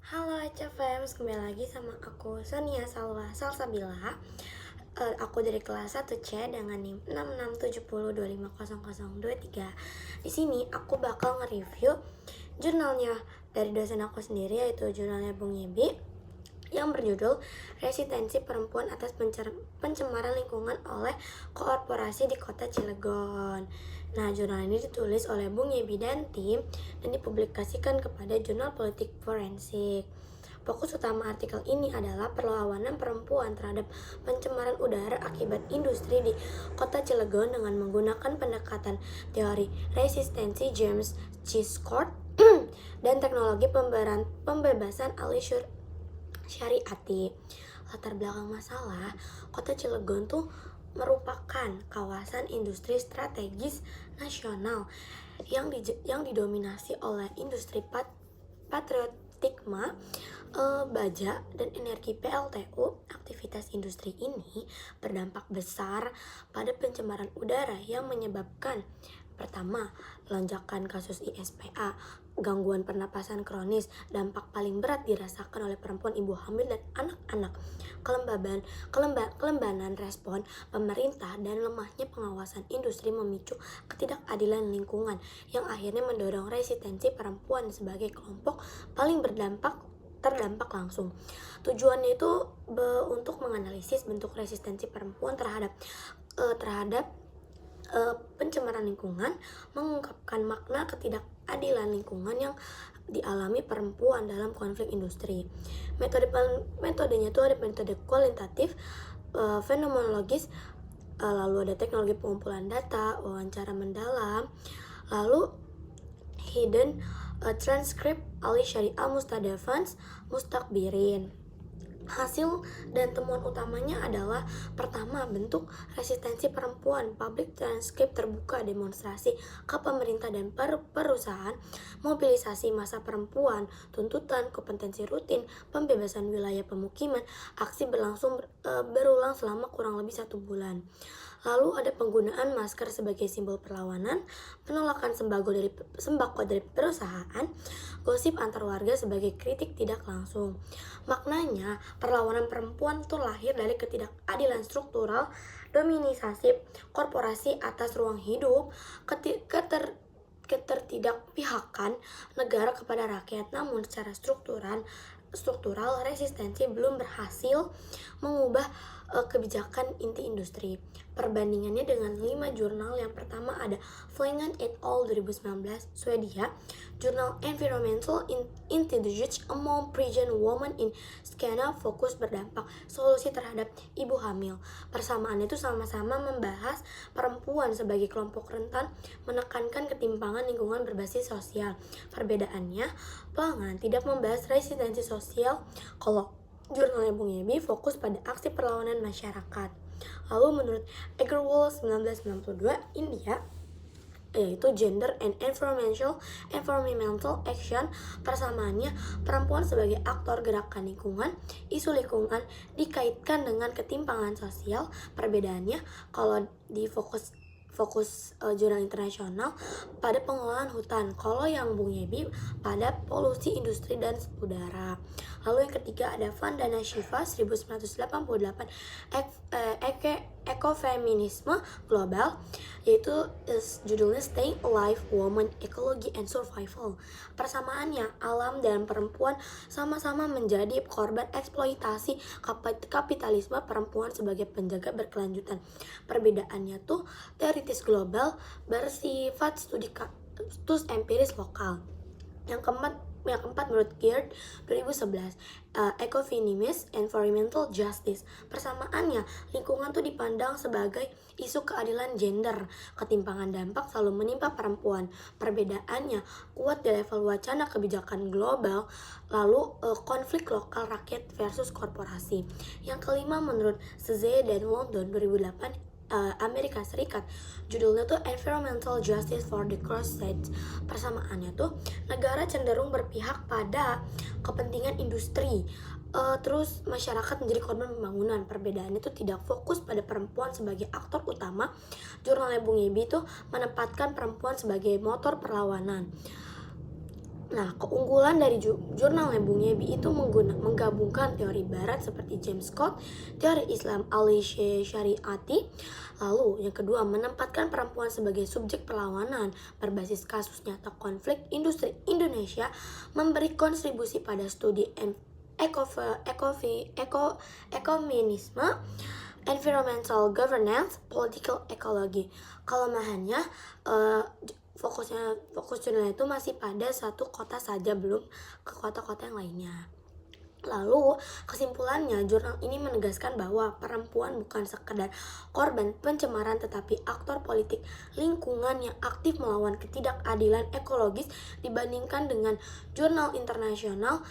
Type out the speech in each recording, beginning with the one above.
Halo Aca Fams, kembali lagi sama aku Sonia Salwa Salsabila. Aku dari kelas 1C dengan NIM 6670250023. Di sini aku bakal nge-review jurnalnya dari dosen aku sendiri, yaitu jurnalnya Bung Yebi yang berjudul Resistensi Perempuan atas Pencemaran Lingkungan oleh Korporasi di Kota Cilegon. Nah, jurnal ini ditulis oleh Bung Yebi dan tim dan dipublikasikan kepada Jurnal Politik Forensik. Fokus utama artikel ini adalah perlawanan perempuan terhadap pencemaran udara akibat industri di Kota Cilegon dengan menggunakan pendekatan teori resistensi James G. Scott dan teknologi pembebasan alih syariati. Latar belakang masalah, Kota Cilegon tuh merupakan kawasan industri strategis nasional yang didominasi oleh industri patriotikma, baja, dan energi PLTU. Aktivitas industri ini berdampak besar pada pencemaran udara yang menyebabkan: pertama, lonjakan kasus ISPA, gangguan pernapasan kronis. Dampak paling berat dirasakan oleh perempuan, ibu hamil, dan anak-anak. Kelembanan respon pemerintah dan lemahnya pengawasan industri memicu ketidakadilan lingkungan yang akhirnya mendorong resistensi perempuan sebagai kelompok paling terdampak langsung. Tujuannya itu untuk menganalisis bentuk resistensi perempuan terhadap pencemaran lingkungan, mengungkapkan makna ketidakadilan lingkungan yang dialami perempuan dalam konflik industri. Metodenya itu ada metode kualitatif, fenomenologis, lalu ada teknologi pengumpulan data, wawancara mendalam, lalu hidden transcript Ali Syariah Mustadafans Mustakbirin. Hasil dan temuan utamanya adalah: pertama, bentuk resistensi perempuan, public transcript terbuka, demonstrasi ke pemerintah dan perusahaan, mobilisasi massa perempuan, tuntutan, kompetensi rutin, pembebasan wilayah pemukiman, aksi berlangsung berulang selama kurang lebih 1 bulan. Lalu ada penggunaan masker sebagai simbol perlawanan, penolakan sembako dari perusahaan, gosip antar warga sebagai kritik tidak langsung. Maknanya, perlawanan perempuan itu lahir dari ketidakadilan struktural, dominasi korporasi atas ruang hidup, ketertidakpihakan negara kepada rakyat. Namun secara struktural resistensi belum berhasil mengubah kebijakan inti industri. Perbandingannya dengan 5 jurnal. Yang pertama ada Flangen et al. 2019, Swedia, Jurnal Environmental Intelligence Among Pregnant Women in Skåne, fokus berdampak solusi terhadap ibu hamil. Persamaannya itu sama-sama membahas perempuan sebagai kelompok rentan, menekankan ketimpangan lingkungan berbasis sosial. Perbedaannya, Flangen tidak membahas resistensi sosial, kalau jurnalnya Bung Yebi fokus pada aksi perlawanan masyarakat. Lalu menurut Agarwal 1992, India, yaitu Gender and Environmental Action, persamaannya perempuan sebagai aktor gerakan lingkungan. Isu lingkungan dikaitkan dengan ketimpangan sosial. Perbedaannya, kalau di fokus jurnal internasional pada pengelolaan hutan, kalau yang Bung Yebi pada polusi industri dan udara. Lalu yang ketiga ada Vandana Shiva 1988, ekofeminisme global, yaitu judulnya Staying Alive, Women, Ecology and Survival. Persamaannya, alam dan perempuan sama-sama menjadi korban eksploitasi kapitalisme, perempuan sebagai penjaga berkelanjutan. Perbedaannya tuh teoritis global bersifat studi empiris lokal. Yang keempat menurut Geert 2011, Ecofeminism, Environmental Justice. Persamaannya, lingkungan tuh dipandang sebagai isu keadilan gender. Ketimpangan dampak selalu menimpa perempuan. Perbedaannya kuat di level wacana kebijakan global. Lalu konflik lokal rakyat versus korporasi. Yang kelima menurut Szey dan London 2008, Amerika Serikat, judulnya tuh Environmental Justice for the Crossroads. Persamaannya tuh negara cenderung berpihak pada kepentingan industri, terus masyarakat menjadi korban pembangunan. Perbedaannya tuh tidak fokus pada perempuan sebagai aktor utama. Jurnalnya Bung Yebi tuh menempatkan perempuan sebagai motor perlawanan. Nah, keunggulan dari jurnalnya Bung Yebi itu menggabungkan teori barat seperti James Scott, teori Islam Syariati. Lalu, yang kedua, menempatkan perempuan sebagai subjek perlawanan berbasis kasus nyata konflik industri Indonesia, memberi kontribusi pada studi ekonomisme, environmental governance, political ecology. Kelemahannya, fokus jurnalnya itu masih pada satu kota saja, belum ke kota-kota yang lainnya. Lalu, kesimpulannya, jurnal ini menegaskan bahwa perempuan bukan sekedar korban pencemaran tetapi aktor politik lingkungan yang aktif melawan ketidakadilan ekologis. Dibandingkan dengan jurnal internasional,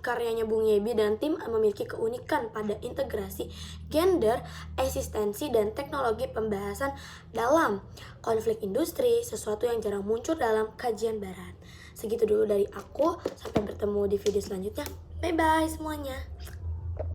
karyanya Bung Yebi dan tim memiliki keunikan pada integrasi gender, eksistensi, dan teknologi pembahasan dalam konflik industri, sesuatu yang jarang muncul dalam kajian barat. Segitu dulu dari aku, sampai bertemu di video selanjutnya. Bye-bye semuanya.